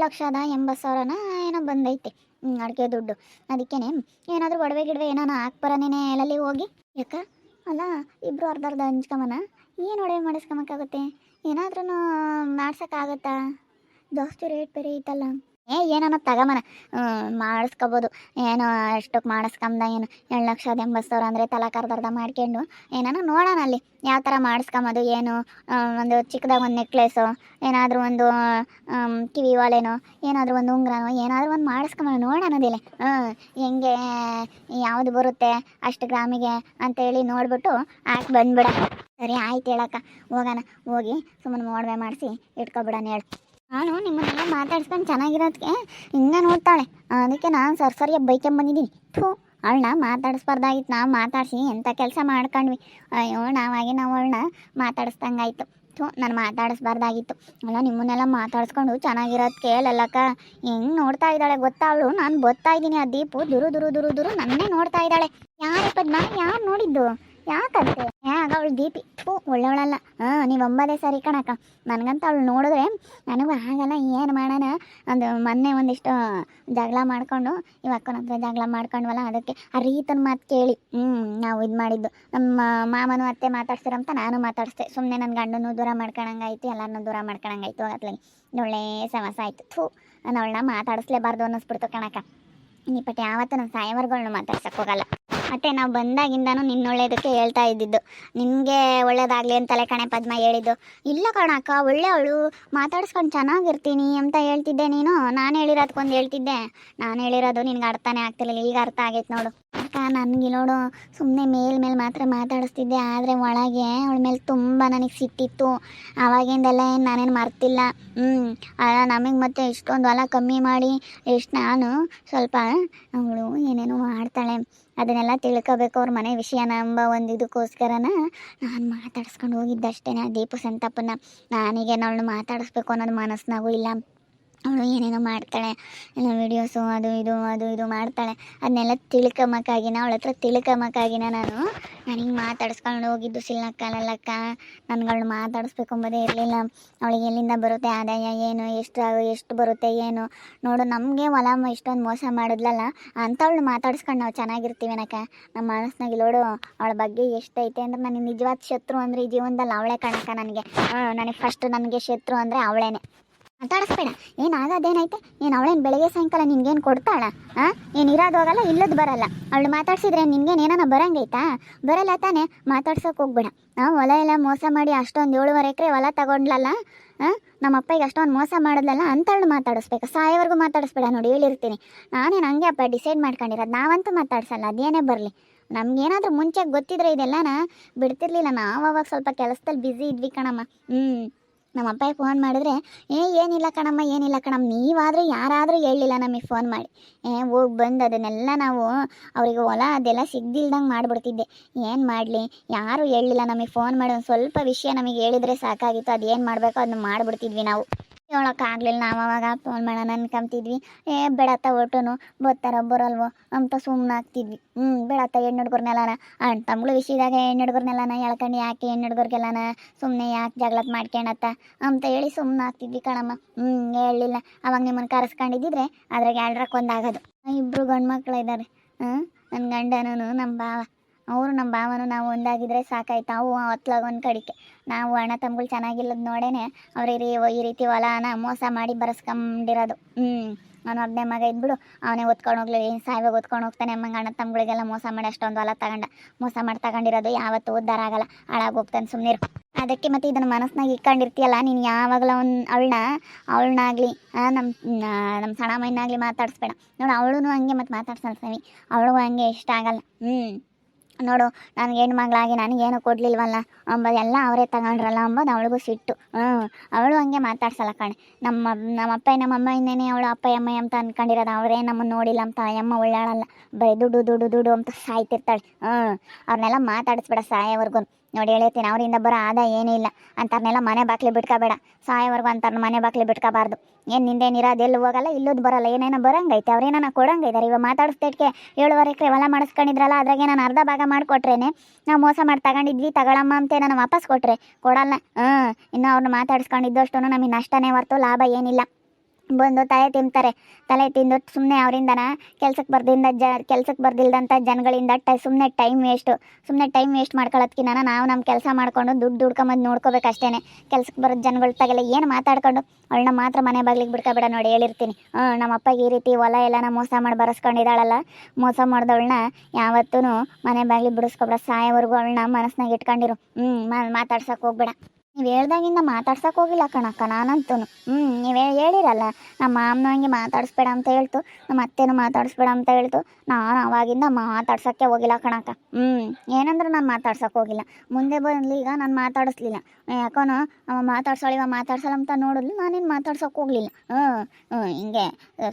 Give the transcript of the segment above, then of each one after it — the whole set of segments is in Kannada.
7,80,000ನ ಏನೋ ಬಂದೈತೆ ಅಡಿಕೆ ದುಡ್ಡು. ಅದಕ್ಕೇನೆ ಏನಾದರೂ ಒಡವೆ ಗಿಡವೆ ಏನಾನ ಹಾಕ್ಬರನೇನೆ ಎಲ್ಲಲ್ಲಿ ಹೋಗಿ. ಯಾಕ ಅಲ್ಲ, ಇಬ್ಬರು ಅರ್ಧ ಅರ್ಧ ಹಂಚ್ಕೊಂಬನ. ಏನು ಒಡವೆ ಮಾಡಿಸ್ಕೊಂಬಕ್ಕಾಗುತ್ತೆ? ಏನಾದ್ರೂ ಮಾಡ್ಸೋಕ್ಕಾಗತ್ತಾ? ಜಾಸ್ತಿ ರೇಟ್ ಬೇರೆ ಐತಲ್ಲ. ಏನಾನ ತಗೊಂಬನ ಮಾಡಿಸ್ಕೋಬೋದು. ಏನೋ ಎಷ್ಟಕ್ಕೆ ಮಾಡಿಸ್ಕೊಂಬ, ಏನು 7,80,000 ಅಂದರೆ ತಲಾಕ್ ಅರ್ಧ ಮಾಡ್ಕೊಂಡು ಏನಾನ ನೋಡೋಣ ಅಲ್ಲಿ ಯಾವ ಥರ ಮಾಡಿಸ್ಕೊಂಬೋದು. ಏನು ಒಂದು ಚಿಕ್ಕದಾಗ ಒಂದು ನೆಕ್ಲೆಸು, ಏನಾದರೂ ಒಂದು ಕಿವಿ ವಾಲೆನೋ, ಏನಾದರೂ ಒಂದು ಉಂಗ್ರನೋ, ಏನಾದರೂ ಒಂದು ಮಾಡಿಸ್ಕೊಂಬ ನೋಡೋಣ ಅದಿಲ್ಲ. ಹೆಂಗೆ ಯಾವುದು ಬರುತ್ತೆ ಅಷ್ಟು ಗ್ರಾಮಿಗೆ ಅಂತೇಳಿ ನೋಡಿಬಿಟ್ಟು ಹಾಕಿ ಬಂದ್ಬಿಡ. ಸರಿ ಆಯ್ತು ಹೇಳಕ್ಕ, ಹೋಗೋಣ. ಹೋಗಿ ಸುಮ್ಮನೆ ಒಡವೆ ಮಾಡಿಸಿ ಇಟ್ಕೊಬಿಡೋಣ ಹೇಳು. ನಾನು ನಿಮ್ಮನ್ನೆಲ್ಲ ಮಾತಾಡ್ಸ್ಕೊಂಡು ಚೆನ್ನಾಗಿರೋದಕ್ಕೆ ಹಿಂಗೆ ನೋಡ್ತಾಳೆ. ಅದಕ್ಕೆ ನಾನು ಸರಿಯಾಗಿ ಬೈಕೊಂಬಂದಿದ್ದೀನಿ. ಅವಳನ್ನ ಮಾತಾಡಿಸ್ಬಾರ್ದಾಗಿತ್ತು. ನಾವು ಮಾತಾಡಿಸಿ ಎಂಥ ಕೆಲಸ ಮಾಡ್ಕೊಂಡ್ವಿ. ಅಯ್ಯೋ, ನಾವು ಅವಳನ್ನ ಮಾತಾಡಿಸ್ದಂಗಾಯ್ತು. ನಾನು ಮಾತಾಡಿಸ್ಬಾರ್ದಾಗಿತ್ತು. ಅಲ್ಲ, ನಿಮ್ಮನ್ನೆಲ್ಲ ಮಾತಾಡಿಸ್ಕೊಂಡು ಚೆನ್ನಾಗಿರೋದಕ್ಕೆ ಲಲ್ಲಕ್ಕ ಹೆಂಗೆ ನೋಡ್ತಾ ಇದ್ದಾಳೆ ಗೊತ್ತಾ ಅವಳು. ನಾನು ಬರ್ತಾ ಇದ್ದೀನಿ, ಆ ದೀಪು ದುರು ನನ್ನೇ ನೋಡ್ತಾ ಇದ್ದಾಳೆ. ಯಾರು ಪದ್ಮ, ಯಾರು ನೋಡಿದ್ದು? ಯಾಕಂತೆ ಆಗ ಅವಳು ದೀಪಿ ಒಳ್ಳೆವಳಲ್ಲ. ನೀವು ಅಂಬೋದೇ ಸರಿ ಕಣಕ್ಕ. ನನಗಂತ ಅವಳು ನೋಡಿದ್ರೆ ನನಗೂ ಆಗಲ್ಲ. ಏನು ಮಾಡೋಣ, ಅದು ಮೊನ್ನೆ ಒಂದಿಷ್ಟು ಜಗಳ ಮಾಡಿಕೊಂಡು ಇವಕ್ಕನ ಹತ್ರ ಜಗಳ ಮಾಡ್ಕೊಂಡ್ವಲ್ಲ, ಅದಕ್ಕೆ ಆ ರೀತನ ಮಾತು ಕೇಳಿ ನಾವು ಇದು ಮಾಡಿದ್ದು. ನಮ್ಮ ಮಾಮನೂ ಅತ್ತೆ ಮಾತಾಡ್ಸಿರಂತ ನಾನು ಮಾತಾಡಿಸ್ದೆ. ಸುಮ್ಮನೆ ನನ್ನ ಗಂಡನೂ ದೂರ ಮಾಡ್ಕೊಳಂಗಾಯ್ತು, ಎಲ್ಲರನ್ನೂ ದೂರ ಮಾಡ್ಕೊಳಂಗಾಯ್ತು. ಅತ್ಲಾಗಿ ಒಳ್ಳೆ ಸಮಸ ಆಯಿತು. ನಾನು ಅವಳನ್ನ ಮಾತಾಡಿಸ್ಲೇಬಾರ್ದು ಅನ್ನಿಸ್ಬಿಡ್ತು ಕಣಕ್ಕ. ಈ ಪಟ್ಟಿ ಯಾವತ್ತೂ ನಾನು ಸಾಯವರ್ಗಳನ್ನ ಮಾತಾಡ್ಸಕ್ಕೆ ಹೋಗಲ್ಲ. ಮತ್ತು ನಾವು ಬಂದಾಗಿಂದನೂ ನಿನ್ನೊಳ್ಳೇದಕ್ಕೆ ಹೇಳ್ತಾ ಇದ್ದಿದ್ದು. ನಿನಗೆ ಒಳ್ಳೇದಾಗಲಿ ಅಂತಲೇ ಕಣೆ ಪದ್ಮ ಹೇಳಿದ್ದು. ಇಲ್ಲ ಕಣಕ್ಕ, ಒಳ್ಳೆಯವಳು, ಮಾತಾಡಿಸ್ಕೊಂಡು ಚೆನ್ನಾಗಿರ್ತೀನಿ ಅಂತ ಹೇಳ್ತಿದ್ದೆ ನೀನು. ನಾನು ಹೇಳಿರೋದಕ್ಕೊಂದು ಹೇಳ್ತಿದ್ದೆ. ನಾನು ಹೇಳಿರೋದು ನಿನ್ಗೆ ಅರ್ಥನೇ ಆಗ್ತಿರ್ಲಿಲ್ಲ. ಈಗ ಅರ್ಥ ಆಗೈತೆ ನೋಡು ಅಕ್ಕ. ನನಗೆ ನೋಡು, ಸುಮ್ಮನೆ ಮೇಲೆ ಮಾತ್ರ ಮಾತಾಡಿಸ್ತಿದ್ದೆ. ಆದರೆ ಒಳಗೆ ಅವಳ ಮೇಲೆ ತುಂಬ ನನಗೆ ಸಿಟ್ಟಿತ್ತು. ಆವಾಗಿಂದೆಲ್ಲ ಏನು ನಾನೇನು ಮರ್ತಿಲ್ಲ. ನಮಗೆ ಮತ್ತೆ ಇಷ್ಟೊಂದು ಹೊಲ ಕಮ್ಮಿ ಮಾಡಿ ಎಷ್ಟು ನಾನು ಸ್ವಲ್ಪ ಅವಳು ಏನೇನೋ ಮಾಡ್ತಾಳೆ, ಅದನ್ನೆಲ್ಲ ತಿಳ್ಕೋಬೇಕು ಅವ್ರ ಮನೆ ವಿಷಯನ ಎಂಬ ಒಂದು ಇದಕ್ಕೋಸ್ಕರನ ನಾನು ಮಾತಾಡಿಸ್ಕೊಂಡು ಹೋಗಿದ್ದಷ್ಟೇ ಆ ದೀಪು ಸಂತಪ್ಪನ. ನಾನೀಗೇನು ಅವಳು ಮಾತಾಡಿಸ್ಬೇಕು ಅನ್ನೋದು ಮನಸ್ಸಿನಾಗೂ ಇಲ್ಲ. ಅವಳು ಏನೇನೋ ಮಾಡ್ತಾಳೆ, ಎಲ್ಲ ವೀಡಿಯೋಸು ಅದು ಇದು ಮಾಡ್ತಾಳೆ. ಅದನ್ನೆಲ್ಲ ತಿಳ್ಕೊಂಬಕ್ಕಾಗಿನ ಅವಳ ಹತ್ರ ತಿಳ್ಕೊಂಬಕ್ಕಾಗಿನ ನಾನು ಹಿಂಗೆ ಮಾತಾಡಿಸ್ಕೊಂಡು ಹೋಗಿದ್ದು. ಸಿಲ್ಲಕ್ಕಲ್ಲಕ್ಕ, ನನಗಳು ಮಾತಾಡಿಸ್ಬೇಕು ಎಂಬುದೇ ಇರಲಿಲ್ಲ. ಅವಳಿಗೆ ಎಲ್ಲಿಂದ ಬರುತ್ತೆ ಆದಾಯ, ಏನು ಎಷ್ಟು ಬರುತ್ತೆ ಏನು ನೋಡು. ನಮಗೆ ಹೊಲ ಇಷ್ಟೊಂದು ಮೋಸ ಮಾಡಿದ್ಲಲ್ಲ ಅಂಥವಳು ಮಾತಾಡಿಸ್ಕೊಂಡು ನಾವು ಚೆನ್ನಾಗಿರ್ತೀವೇನಕ್ಕ. ನಮ್ಮ ಮನಸ್ಸಿನಾಗ ನೋಡು ಅವಳ ಬಗ್ಗೆ ಎಷ್ಟೈತೆ ಅಂದ್ರೆ ನನಗೆ ನಿಜವಾದ ಶತ್ರು ಅಂದರೆ ಈ ಜೀವನದಲ್ಲಿ ಅವಳೇ ಕಣಕ್ಕ. ನನಗೆ ಫಸ್ಟ್ ನನಗೆ ಶತ್ರು ಅಂದರೆ ಅವಳೇನೆ. ಮಾತಾಡಿಸ್ಬೇಡ, ಏನಾಗೋದೇನೈತೆ? ಏನು ಅವಳೇನು ಬೆಳಗ್ಗೆ ಸಾಯಂಕಾಲ ನಿನ್ಗೇನು ಕೊಡ್ತಾಳ? ಏನು ಇರೋದು ಹೋಗಲ್ಲ, ಇಲ್ಲದು ಬರಲ್ಲ. ಅವಳು ಮಾತಾಡ್ಸಿದ್ರೆ ನಿನ್ಗೇನು ಏನಾನ ಬರಂಗೈತಾ? ಬರಲ್ಲ ತಾನೇ. ಮಾತಾಡ್ಸೋಕೆ ಹೋಗ್ಬೇಡ. ಹೊಲ ಎಲ್ಲ ಮೋಸ ಮಾಡಿ ಅಷ್ಟೊಂದು 7.5 ಎಕರೆ ಹೊಲ ತಗೊಂಡ್ಲಲ್ಲ, ನಮ್ಮ ಅಪ್ಪಗೆ ಅಷ್ಟೊಂದು ಮೋಸ ಮಾಡಿದ್ಲಲ್ಲ ಅಂಥವಳು ಮಾತಾಡಿಸ್ಬೇಕು. ಸಾಯೋವರೆಗೂ ಮಾತಾಡಿಸ್ಬೇಡ. ನೋಡಿ ಹೇಳಿರ್ತೀನಿ. ನಾನೇನು ಹಂಗೆ ಅಪ್ಪ ಡಿಸೈಡ್ ಮಾಡ್ಕೊಂಡಿರೋದು. ನಾವಂತೂ ಮಾತಾಡ್ಸಲ್ಲ, ಅದೇನೇ ಬರಲಿ. ನಮಗೇನಾದರೂ ಮುಂಚೆ ಗೊತ್ತಿದ್ರೆ ಇದೆಲ್ಲನ ಬಿಡ್ತಿರ್ಲಿಲ್ಲ. ನಾವು ಅವಾಗ ಸ್ವಲ್ಪ ಕೆಲಸದಲ್ಲಿ ಬ್ಯುಸಿ ಇದ್ವಿ ಕಣಮ್ಮ. ನಮ್ಮ ಅಪ್ಪಗೆ ಫೋನ್ ಮಾಡಿದ್ರೆ ಏನಿಲ್ಲ ಕಣಮ್ಮ, ನೀವಾದರೂ ಯಾರಾದರೂ ಹೇಳಿಲ್ಲ ನಮಗೆ ಫೋನ್ ಮಾಡಿ. ಹೋಗಿ ಬಂದು ಅದನ್ನೆಲ್ಲ ನಾವು ಅವರಿಗೆ ಹೊಲ ಅದೆಲ್ಲ ಸಿಗ್ದಿಲ್ದಂಗೆ ಮಾಡಿಬಿಡ್ತಿದ್ದೆ. ಏನು ಮಾಡಲಿ, ಯಾರೂ ಹೇಳಿಲ್ಲ ನಮಗೆ ಫೋನ್ ಮಾಡಿ. ಒಂದು ಸ್ವಲ್ಪ ವಿಷಯ ನಮಗೆ ಹೇಳಿದರೆ ಸಾಕಾಗಿತ್ತು. ಅದೇನು ಮಾಡಬೇಕೋ ಅದನ್ನ ಮಾಡಿಬಿಡ್ತಿದ್ವಿ ನಾವು. ಹೇಳೋಕ್ಕಾಗಲಿಲ್ಲ. ನಾವು ಅವಾಗ ಫೋನ್ ಮಾಡೋಣ ಅನ್ಕೊಂತಿದ್ವಿ. ಬೇಡತ್ತ ಒಟ್ಟುನು ಬರ್ತಾರೋ ಬರಲ್ವೋ ಅಂತ ಸುಮ್ಮನೆ ಆಗ್ತಿದ್ವಿ. ಬೇಡತ್ತ ಹೆಣ್ಣು ಹುಡುಗರ್ನೆಲ್ಲನ ಅಣ್ಣ ತಮ್ಮಗಳು ವಿಷಯದಾಗ ಹೆಣ್ಣು ಹುಡುಗರ್ನೆಲ್ಲನ ಹೇಳ್ಕೊಂಡು ಯಾಕೆ ಹೆಣ್ಣು ಹುಡುಗರಿಗೆಲ್ಲನ ಸುಮ್ಮನೆ ಯಾಕೆ ಜಗಳತ್ ಮಾಡ್ಕೊಳತ್ತ ಅಂತ ಹೇಳಿ ಸುಮ್ಮನೆ ಆಗ್ತಿದ್ವಿ ಕಣಮ್ಮ. ಹೇಳಲಿಲ್ಲ. ಅವಾಗ ನಿಮ್ಮನ್ನು ಕರೆಸ್ಕೊಂಡಿದ್ದಿದ್ರೆ ಅದ್ರಾಗ 2ರಕ್ಕೆ 1 ಆಗೋದು. 2 ಗಂಡು ಮಕ್ಳು ಇದ್ದಾರೆ. ನನ್ನ ಗಂಡನೂ ನಮ್ಮ ಭಾವ, ಅವರು ನಮ್ಮ ಭಾವನು ನಾವು ಒಂದಾಗಿದ್ರೆ ಸಾಕಾಯ್ತು. ಅವು ಹೊತ್ಲಾಗ ಒಂದು ಕಡಿಕೆ. ನಾವು ಅಣ್ಣ ತಮ್ಮಗಳು ಚೆನ್ನಾಗಿಲ್ಲದ ನೋಡೇನೆ ಅವ್ರು ಈ ರೀತಿ ಹೊಲನ ಮೋಸ ಮಾಡಿ ಬರೆಸ್ಕೊಂಡಿರೋದು. ನಾನು ಒಬ್ಬನೇ ಮಗ ಇದ್ಬಿಡು, ಅವನೇ ಒತ್ಕೊಂಡು ಹೋಗ್ಲಿ, ಏನು ಸಾಯ್ವಾಗ ಒತ್ಕೊಂಡು ಹೋಗ್ತಾನೆ. ಅಮ್ಮಂಗೆ ಅಣ್ಣ ತಮ್ಮಗಳಿಗೆಲ್ಲ ಮೋಸ ಮಾಡಿ ಅಷ್ಟೊಂದು ಹೊಲ ಮೋಸ ಮಾಡಿ ತಗೊಂಡಿರೋದು ಯಾವತ್ತೂ ಉದ್ಧಾರ ಆಗಲ್ಲ, ಹಾಳಾಗೋಗ್ತಾನೆ. ಸುಮ್ಮನಿರು. ಅದಕ್ಕೆ ಮತ್ತೆ ಇದನ್ನು ಮನಸ್ಸಿನಾಗ ಇಟ್ಕೊಂಡಿರ್ತೀಯಲ್ಲ ನೀನು. ಯಾವಾಗಲ ಅವಳನ್ನಾಗಲಿ ನಮ್ಮ ಸಣ್ಣ ಮೈನಾಗಲಿ ಮಾತಾಡಿಸ್ಬೇಡ. ನೋಡು ಅವಳು ಹಂಗೆ ಮತ್ತು ಮಾತಾಡ್ಸಲ್ಸವಿ. ಅವಳಿಗೂ ಹಂಗೆ ಇಷ್ಟ ಆಗಲ್ಲ. ನೋಡು, ನನಗೆ ಹೆಣ್ಣು ಮಗಳಾಗಿ ನನಗೇನು ಕೊಡಲಿಲ್ವಲ್ಲ ಅಂಬೋದೆಲ್ಲ ಅವರೇ ತಗೊಂಡ್ರಲ್ಲ ಅಂಬೋದು ಅವಳಿಗೂ ಸಿಟ್ಟು. ಅವಳು ಹಂಗೆ ಮಾತಾಡ್ಸಲ್ಲ ಕಣೆ. ನಮ್ಮ ಅಪ್ಪ ನಮ್ಮಮ್ಮ ಇನ್ನೇನೆ ಅವಳು ಅಪ್ಪ ಅಮ್ಮ ಅಂತ ಅಂದ್ಕೊಂಡಿರೋದು. ಅವರೇ ನಮ್ಮನ್ನು ನೋಡಿಲ್ಲ ಅಂತ ಅಮ್ಮ ಒಳ್ಳಾಳಲ್ಲ. ಬರೀ ದುಡ್ಡು ಅಂತ ಸಾಯ್ತಿರ್ತಾಳೆ. ಅವ್ರನ್ನೆಲ್ಲ ಮಾತಾಡಿಸ್ಬೇಡ ಸಾಯೋವರೆಗೂ. ನೋಡಿ ಹೇಳ್ತೀನಿ, ಅವರಿಂದ ಬರೋ ಆದಾಯ ಏನೂ ಇಲ್ಲ ಅಂತಾರನ್ನೆಲ್ಲ ಮನೆ ಬಾಕ್ಲಿ ಬಿಟ್ಕೋಬೇಡ. ಸಾಯೋವರೆಗೂ ಅಂತಾರ ಮನೆ ಬಾಕ್ಲಿ ಬಿಟ್ಕೋಬಾರ್ದು. ಏನು ನಿಂದೇನಿರೋದು ಎಲ್ಲೂ ಹೋಗಲ್ಲ, ಇಲ್ಲೋದು ಬರಲ್ಲ. ಏನೇನೋ ಬರೋಂಗೈತೆ, ಅವ್ರೇನ ಕೊಡಂಗೈದಾರೆ. ಇವಾಗ ಮಾತಾಡಿಸ್ದೇಟ್ಗೆ 7.5 ಎಕರೆ ಹೊಲ ಮಾಡಿಸ್ಕೊಂಡಿದ್ರಲ್ಲ, ಅದ್ರಾಗೆ ನಾನು ಅರ್ಧ ಭಾಗ ಮಾಡಿಕೊಟ್ರೇನೆ. ನಾವು ಮೋಸ ಮಾಡಿ ತಗೊಂಡಿದ್ವಿ, ತಗೊಳಮ್ಮ ಅಂತ ನಾನು ವಾಪಸ್ ಕೊಟ್ಟರೆ ಕೊಡಲ್ಲ. ಇನ್ನು ಅವ್ರನ್ನ ಮಾತಾಡಿಸ್ಕೊಂಡಿದ್ದಷ್ಟು ನಮಗೆ ನಷ್ಟನೇ ಹೊರ್ತು ಲಾಭ ಏನಿಲ್ಲ. ಬಂದು ತಲೆ ತಿಂತಾರೆ. ತಲೆ ತಿಂದು ಸುಮ್ಮನೆ ಅವರಿಂದನ ಕೆಲ್ಸಕ್ಕೆ ಬರ್ದಿಲ್ದಂಥ ಜನಗಳಿಂದ ಸುಮ್ಮನೆ ಟೈಮ್ ವೇಸ್ಟ್ ಮಾಡ್ಕೊಳ್ಳೋದ್ಕಿನ್ನ ನಾವು ನಮ್ಮ ಕೆಲಸ ಮಾಡ್ಕೊಂಡು ದುಡ್ಡು ದುಡ್ಕೊಂಬಂದು ನೋಡ್ಕೋಬೇಕಷ್ಟೇ. ಕೆಲ್ಸಕ್ಕೆ ಬರೋದು ಜನಗಳ ತಗೆಲ್ಲ ಏನು ಮಾತಾಡ್ಕೊಂಡು ಅವಳನ್ನ ಮಾತ್ರ ಮನೆ ಬಾಗ್ಲಿಗೆ ಬಿಡ್ಕೊಬೇಡ ನೋಡಿ, ಹೇಳಿರ್ತೀನಿ. ನಮ್ಮ ಅಪ್ಪಗೆ ಈ ರೀತಿ ಹೊಲ ಎಲ್ಲನ ಮೋಸ ಮಾಡಿ ಬರೆಸ್ಕೊಂಡಿದ್ದಾಳಲ್ಲ, ಮೋಸ ಮಾಡ್ದವಳನ್ನ ಯಾವತ್ತೂ ಮನೆ ಬಾಗ್ಲಿಗೆ ಬಿಡಿಸ್ಕೊಬೇಡ, ಸಾಯೋವರೆಗೂ ಅವಳನ್ನ ಮನಸ್ಸಿನಾಗ ಇಟ್ಕೊಂಡಿರು. ಮಾತಾಡ್ಸೋಕೆ ಹೋಗ್ಬೇಡ. ನೀವು ಹೇಳ್ದಾಗಿಂದ ಮಾತಾಡ್ಸೋಕೆ ಹೋಗಿಲ್ಲ ಕಣಕ್ಕ ನಾನಂತೂ. ನೀವು ಹೇಳಿರಲ್ಲ ನಮ್ಮ ಮಾಮನಂಗೆ ಮಾತಾಡಿಸ್ಬೇಡ ಅಂತ ಹೇಳ್ತು, ನಮ್ಮ ಅತ್ತೆನೂ ಮಾತಾಡಿಸ್ಬೇಡ ಅಂತ ಹೇಳ್ತು. ನಾನು ಅವಾಗಿಂದ ಮಾತಾಡ್ಸೋಕ್ಕೆ ಹೋಗಿಲ್ಲ ಕಣಕ್ಕ. ಏನಂದ್ರೆ ನಾನು ಮಾತಾಡ್ಸೋಕೆ ಹೋಗಿಲ್ಲ. ಮುಂದೆ ಬಂದು ಈಗ ನಾನು ಮಾತಾಡಿಸ್ಲಿಲ್ಲ. ಯಾಕೋನೋ ಮಾತಾಡ್ಸಲ್ಲ ಅಂತ ನೋಡಿದ್ಲು, ನಾನೇನು ಮಾತಾಡ್ಸೋಕೆ ಹೋಗಲಿಲ್ಲ. ಹಿಂಗೆ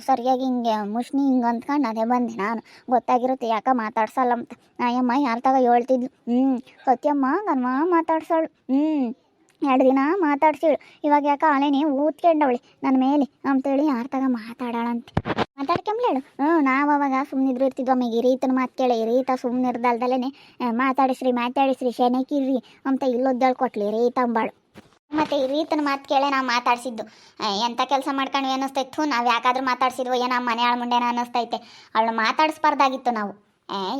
ಸರಿಯಾಗಿ ಹಿಂಗೆ ಮುಷ್ಣಿ ಹಿಂಗೆ ಅಂದ್ಕೊಂಡು ಅದೇ ಬಂದೆ ನಾನು. ಗೊತ್ತಾಗಿರುತ್ತೆ ಯಾಕೆ ಮಾತಾಡ್ಸಲ್ಲ ಅಂತ. ಅಯ್ಯಮ್ಮ ಯಾರ ತಗ ಹೇಳ್ತಿದ್ಲು, ಸತ್ಯಮ್ಮ ನನ್ನ ಮಾತಾಡ್ಸೋಳು. 2 ದಿನ ಮಾತಾಡ್ಸಿಳು. ಇವಾಗ ಯಾಕೆ ಅಲೇನೆ ಊದ್ಕೊಂಡವಳಿ ನನ್ನ ಮೇಲೆ ಅಂತೇಳಿ ಯಾರ ತಗ ಮಾತಾಡೋಳಂತೆ. ಮಾತಾಡ್ಕೊಂಬ್ಲೇಳು. ನಾವು ಅವಾಗ ಸುಮ್ಮನಿದ್ರು ಇರ್ತಿದ್ವು. ಆಮೇಲೆ ರೀತನ ಮಾತು ಕೇಳಿ ರೀತ ಸುಮ್ಮನೆ ಇರ್ದಲ್ದಲ್ಲೇ ಮಾತಾಡಿಸ್ರಿ ಶೆನೆಕಿರ್ರಿ ಅಂತ ಇಲ್ಲೊದ್ದೇಳು ಕೊಟ್ಲಿ ರೀತ ಅಂಬಾಳು. ಮತ್ತು ಈ ರೀತನ ಮಾತು ಕೇಳೇ ನಾವು ಮಾತಾಡ್ಸಿದ್ದು. ಎಂಥ ಕೆಲಸ ಮಾಡ್ಕೊಂಡು ಅನ್ನಿಸ್ತೈತು, ನಾವು ಯಾಕಾದ್ರೂ ಮಾತಾಡ್ಸಿದ್ವು ಏನೋ ಮನೆ ಆಳು ಮುಂಡೆನ ಅನ್ನಿಸ್ತೈತೆ. ಅವಳು ಮಾತಾಡಿಸ್ಬಾರ್ದಾಗಿತ್ತು ನಾವು.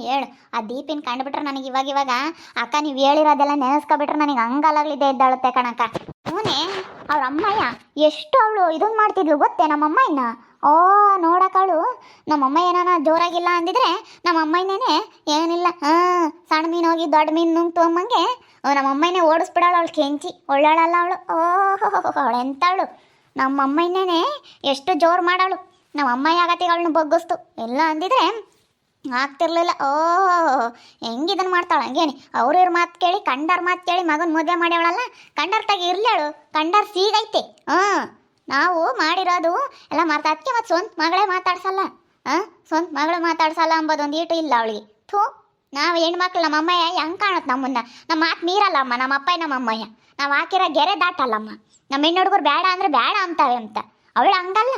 ಹೇಳು, ಆ ದೀಪಿನ ಕಂಡುಬಿಟ್ರೆ ನನಗೆ ಇವಾಗ ಅಕ್ಕ ನೀವು ಹೇಳಿರೋದೆಲ್ಲ ನೆನೆಸ್ಕೊಬಿಟ್ರೆ ನನಗೆ ಹಂಗಲಾಗ್ಲಿದ್ದೆ ಇದ್ದಾಳುತ್ತೆ ಕಣಕ್ಕ. ಅವನೇ ಅವ್ರ ಅಮ್ಮಯ್ಯ ಎಷ್ಟು ಅವಳು ಇದನ್ನು ಮಾಡ್ತಿದ್ಲು ಗೊತ್ತೇ ನಮ್ಮಮ್ಮಯ್ಯನ. ನೋಡಕ್ಕವಳು ನಮ್ಮಮ್ಮ ಏನಾನ ಜೋರಾಗಿಲ್ಲ ಅಂದಿದ್ರೆ ನಮ್ಮಮ್ಮಯ್ಯನೇ ಏನಿಲ್ಲ ಸಣ್ಣ ಮೀನು ಹೋಗಿ ದೊಡ್ಡ ಮೀನು ನುಂಗ್ತು ಅಮ್ಮಂಗೆ ನಮ್ಮಮ್ಮಯ್ಯನೇ ಓಡಿಸ್ಬಿಡೋಳು. ಅವಳು ಕೆಂಚಿ ಒಳ್ಳಾಳಲ್ಲ ಅವಳು. ಅವಳು ಎಂಥವಳು ನಮ್ಮಮ್ಮಯ್ಯನೇ ಎಷ್ಟು ಜೋರು ಮಾಡೋಳು. ನಮ್ಮಮ್ಮಯ್ಯ ಆಗತ್ತಿಗೆ ಅವಳನ್ನ ಬಗ್ಗಿಸ್ತು ಇಲ್ಲ ಅಂದಿದ್ರೆ ಆಗ್ತಿರ್ಲಿಲ್ಲ. ಹೆಂಗಿದನ್ನು ಮಾಡ್ತಾಳೆ ಹಂಗೇನಿ. ಅವ್ರ ಮಾತು ಕೇಳಿ ಕಂಡರ್ ಮಾತು ಕೇಳಿ ಮಗನ ಮದುವೆ ಮಾಡ್ಯವಳಲ್ಲ. ಕಂಡರ್ ತಾಗಿ ಇರ್ಲೇಳು, ಕಂಡರ್ ಸೀಗೈತೆ. ನಾವು ಮಾಡಿರೋದು ಎಲ್ಲ ಅದಕ್ಕೆ ಮತ್ತು ಸ್ವಂತ ಮಗಳೇ ಮಾತಾಡ್ಸಲ್ಲ. ಸ್ವಂತ ಮಗಳು ಮಾತಾಡ್ಸಲ್ಲ ಅಂಬೋದೊಂದು ಈಟು ಇಲ್ಲ ಅವಳಿಗೆ. ನಾವು ಹೆಣ್ಮಕ್ಳು ನಮ್ಮ ಅಮ್ಮಯ್ಯ ಹೆಂಗೆ ಕಾಣುತ್ತೆ ನಮ್ಮನ್ನ. ನಮ್ಮ ಮಾತು ಮೀರಲ್ಲಮ್ಮ ನಮ್ಮ ಅಪ್ಪಯ್ಯ ನಮ್ಮ ಅಮ್ಮಯ್ಯ. ನಾವು ಹಾಕಿರೋ ಗೆರೆ ದಾಟಲ್ಲಮ್ಮ. ನಮ್ಮ ಹೆಣ್ಣು ಹುಡುಗರು ಬೇಡ ಅಂದರೆ ಬೇಡ ಅಂತಾವೆ ಅಂತ. ಅವಳು ಹಂಗಲ್ಲ.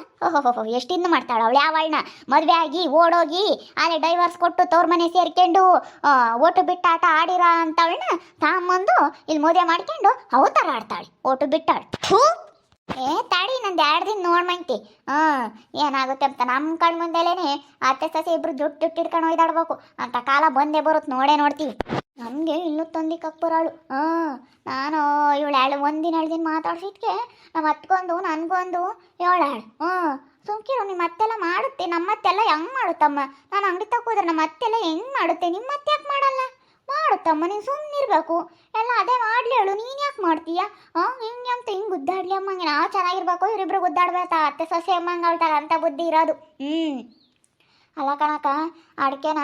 ಎಷ್ಟಿಂದ ಮಾಡ್ತಾಳೆ ಅವಳು. ಯಾವಳನ್ನ ಮದುವೆ ಆಗಿ ಓಡೋಗಿ ಅದೇ ಡೈವರ್ಸ್ ಕೊಟ್ಟು ತವ್ರ ಮನೆ ಸೇರ್ಕೊಂಡು ಓಟು ಬಿಟ್ಟಾಟ ಆಡಿರೋ ಅಂತವಳನ್ನ ತಾಂಬಂದು ಇಲ್ಲಿ ಮದುವೆ ಮಾಡ್ಕೊಂಡು ಅವತಾರ ಆಡ್ತಾಳೆ. ಓಟು ಬಿಟ್ಟಾಳೆ. ತಾಡಿ ನಂದು 2 ದಿನ ನೋಡ್ಮಂತಿ. ಏನಾಗುತ್ತೆ ಅಂತ ನಮ್ಮ ಕಣ್ಣು ಮುಂದೆಲೇನೆ ಅತ್ತೆ ಸಸಿ ಇಬ್ರು ಜುಟ್ಟು ಇಟ್ಕೊಂಡು ಒಯ್ದಾಡ್ಬೇಕು ಅಂತ ಕಾಲ ಬಂದೇ ಬರುತ್ತೆ. ನೋಡ್ತೀವಿ. ನಮಗೆ ಇಲ್ಲೂ ತಂದಿ ಕಪ್ಪುರಾಳು. ನಾನು ಇವಳು 1 ದಿನ 2 ದಿನ ಮಾತಾಡ್ಸಿದ್ಕೆ ನಮ್ಮ ಅತ್ಕೊಂದು ನನಗೊಂದು ಇವಳಾಳು. ಸುಮ್ಕಿರು, ನಿಮ್ಮ ಅತ್ತೆಲ್ಲ ಮಾಡುತ್ತೆ. ನಮ್ಮ ಅತ್ತೆಲ್ಲ ಹೆಂಗೆ ಮಾಡುತ್ತಮ್ಮ? ನಾನು ಅಂಗಡಿ ತಗೋದ್ರೆ ನಮ್ಮ ಅತ್ತೆಲ್ಲ ಹೆಂಗೆ ಮಾಡುತ್ತೆ? ನಿಮ್ಮ ಅತ್ತೆ ಯಾಕೆ ಮಾಡಲ್ಲ? ಮಾಡುತ್ತಮ್ಮ, ನೀನು ಸುಮ್ಮನಿರ್ಬೇಕು. ಎಲ್ಲ ಅದೇ ಮಾಡಲಿ ಹೇಳು, ನೀನು ಯಾಕೆ ಮಾಡ್ತೀಯ? ಹಿಂಗೆ ಅಂತ ಹಿಂಗೆ ಗುದ್ದಾಡ್ಲಿ ಅಮ್ಮಂಗೆ. ನಾವು ಚೆನ್ನಾಗಿರ್ಬೇಕು, ಇವರಿಬ್ರು ಗುದ್ದಾಡ್ಬೇಕು. ಅತ್ತೆ ಸೊಸೆ ಅಮ್ಮಂಗೆ ಅವಳ್ತಾಗ ಅಂತ ಬುದ್ಧಿ ಇರೋದು. ಅಲ್ಲ ಕಣಕ್ಕ, ಅಡಿಕೆನ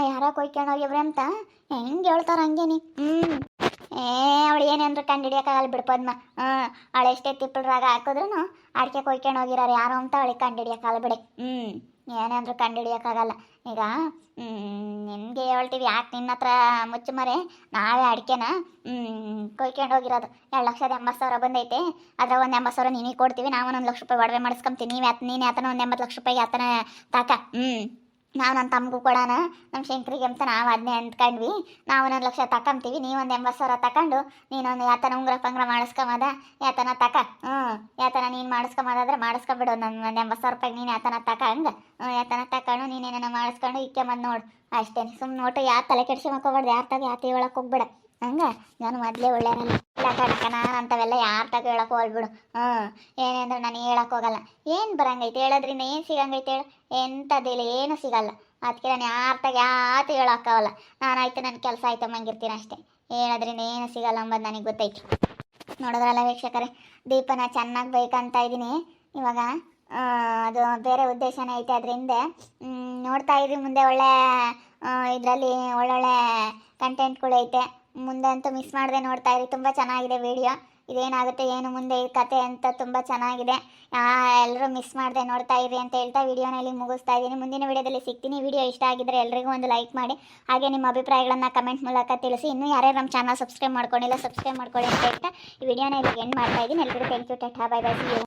ಯಾರೋ ಕೊಯ್ಕೊಂಡು ಹೋಗಿವ್ರಿ ಅಂತ ಹೆಂಗೆ ಹೇಳ್ತಾರ ಹಂಗೇನಿ. ಅವಳು ಏನೇನ್ರು ಕಂಡು ಹಿಡಿಯೋಕ್ಕಾಗಲ್ಲ ಬಿಡು ಪದ್ಮ. ಅವಳು ಎಷ್ಟೇ ತಿಪ್ಪಳ್ರಾಗ ಹಾಕಿದ್ರು ಅಡಿಕೆ ಕೊಯ್ಕೊಂಡು ಹೋಗಿರೋರು ಯಾರು ಅಂತ ಅವಳಿಗೆ ಕಂಡು ಹಿಡಿಯೋಕ್ಕಾಗಲ್ಲ ಬಿಡಿ. ಏನೇಂದ್ರೂ ಕಂಡು ಹಿಡಿಯೋಕ್ಕಾಗಲ್ಲ. ಈಗ ನಿನಗೆ ಹೇಳ್ತೀವಿ, ಯಾಕೆ ನಿನ್ನ ಹತ್ರ ಮುಚ್ಚುಮರೆ? ನಾವೇ ಅಡಿಕೆನ ಕೊಯ್ಕೊಂಡು ಹೋಗಿರೋದು. 2,80,000 ಬಂದೈತೆ. ಅದ್ರ 80,000 ನಿನಗೆ ಕೊಡ್ತೀವಿ. ನಾವು 1 ಲಕ್ಷ ರೂಪಾಯಿ ಒಡವೆ ಮಾಡಿಸ್ಕೊಂತೀವಿ. ನೀನು ಆತನ 80 ಲಕ್ಷ ರೂಪಾಯಿ ಆತನ ತಾಕ. ನಾವು ನನ್ನ ತಮ್ಮಗೂ ಕೊಡೋಣ, ನಮ್ಮ ಶಂಕರಿಗೆ ಅಂತ ನಾವು ಅದನ್ನೇ ಅಂದ್ಕೊಂಡ್ವಿ. ನಾವು 1 ಲಕ್ಷ ತಗೊಂತೀವಿ, ನೀವೊಂದು 80,000 ತಗೊಂಡು ನೀನೊಂದು ಯಾತನ ಉಂಗ್ರ ಪಂಗ್ರ ಮಾಡಿಸ್ಕೊಂಬದ ಯಾತನ ತಕ. ಯಾತನ ನೀನು ಮಾಡಿಸ್ಕೊಂಬದಾದ್ರೆ ಮಾಡಿಸ್ಕೊಂಬಿಡು. ನನ್ನ 80,000 ರೂಪಾಯಿಗೆ ನೀನು ಯಾತನ ತಕ. ಹಂಗೆ ಯಾತನ ತಗೊಂಡು ನೀನೇನ ಮಾಡಿಸ್ಕೊಂಡು ಇಕ್ಕೆಂಬಂದು ನೋಡು ಅಷ್ಟೇ. ಸುಮ್ಮನೆ ನೋಟು ಯಾರು ತಲೆ ಕೆಡಿಸಿ ಮಕ್ಕೋಬಾರ್ದು. ಯಾರು ತಗ ಯಾತ ಹೇಳಕ್ಕೆ ಹೋಗ್ಬೇಡ. ಹಂಗೆ ನಾನು ಮೊದಲೇ ಒಳ್ಳೆಯರಲ್ಲ. ಇಲ್ಲ ಕಣಕ, ನಾನು ಅಂಥವೆಲ್ಲ ಯಾರು ತಗ ಹೇಳಕ್ಕೆ ಹೋಗ್ಬಿಡು. ಏನೆಂದ್ರೆ ನಾನು ಹೇಳಕ್ಕೆ ಹೋಗಲ್ಲ. ಏನು ಬರಂಗೈತೆ ಹೇಳೋದ್ರಿಂದ? ಏನು ಸಿಗಂಗೈತೆ ಹೇಳು? ಎಂಥದ್ದಿಲ್ಲ, ಏನು ಸಿಗಲ್ಲ. ಅದಕ್ಕೆ ನಾನು ಯಾರ ತಗ ಯಾತು ಹೇಳೋಕ್ಕಾಗಲ್ಲ. ನಾನಾಯ್ತು ನನ್ನ ಕೆಲಸ ಆಯ್ತು ಮಂಗಿರ್ತೀನಿ ಅಷ್ಟೇ. ಹೇಳೋದ್ರಿಂದ ಏನು ಸಿಗಲ್ಲ ಅಂಬೋದು ನನಗೆ ಗೊತ್ತೈತಿ. ನೋಡೋದ್ರಲ್ಲ ವೀಕ್ಷಕರೇ, ದೀಪನ ಚೆನ್ನಾಗಿ ಬೇಕಂತ ಇದ್ದೀನಿ. ಇವಾಗ ಅದು ಬೇರೆ ಉದ್ದೇಶನೇ ಐತೆ. ಅದರಿಂದ ನೋಡ್ತಾ ಇದ್ರಿ, ಮುಂದೆ ಒಳ್ಳೆ ಇದರಲ್ಲಿ ಒಳ್ಳೊಳ್ಳೆ ಕಂಟೆಂಟ್ಗಳು ಐತೆ. ಮುಂದೆ ಅಂತೂ ಮಿಸ್ ಮಾಡದೆ ನೋಡ್ತಾ ಇರಿ. ತುಂಬ ಚೆನ್ನಾಗಿದೆ ವಿಡಿಯೋ. ಇದೇನಾಗುತ್ತೆ ಏನು ಮುಂದೆ ಈ ಕತೆ ಅಂತ ತುಂಬ ಚೆನ್ನಾಗಿದೆ. ಎಲ್ಲರೂ ಮಿಸ್ ಮಾಡದೆ ನೋಡ್ತಾ ಇರಿ ಅಂತ ಹೇಳ್ತಾ ವಿಡಿಯೋನಲ್ಲಿ ಮುಗಿಸ್ತಾ ಇದ್ದೀನಿ. ಮುಂದಿನ ವಿಡಿಯೋದಲ್ಲಿ ಸಿಗ್ತೀನಿ. ವಿಡಿಯೋ ಇಷ್ಟ ಆಗಿದ್ದರೆ ಎಲ್ರಿಗೂ ಒಂದು ಲೈಕ್ ಮಾಡಿ, ಹಾಗೆ ನಿಮ್ಮ ಅಭಿಪ್ರಾಯಗಳನ್ನು ಕಮೆಂಟ್ ಮೂಲಕ ತಿಳಿಸಿ. ಇನ್ನೂ ಯಾರ್ಯಾರು ನಮ್ಮ ಚಾನಲ್ ಸಬ್ಸ್ಕ್ರೈಬ್ ಮಾಡ್ಕೊಂಡಿಲ್ಲ ಸಬ್ಸ್ಕ್ರೈಬ್ ಮಾಡ್ಕೊಳ್ಳಿ ಅಂತ ಹೇಳ್ತಾ ಈ ವಿಡಿಯೋನ ಇಲ್ಲಿ ಎಂಡ್ ಮಾಡ್ತಾ ಇದ್ದೀನಿ. ಎಲ್ರಿಗೂ thank you, tata, bye bye, see you.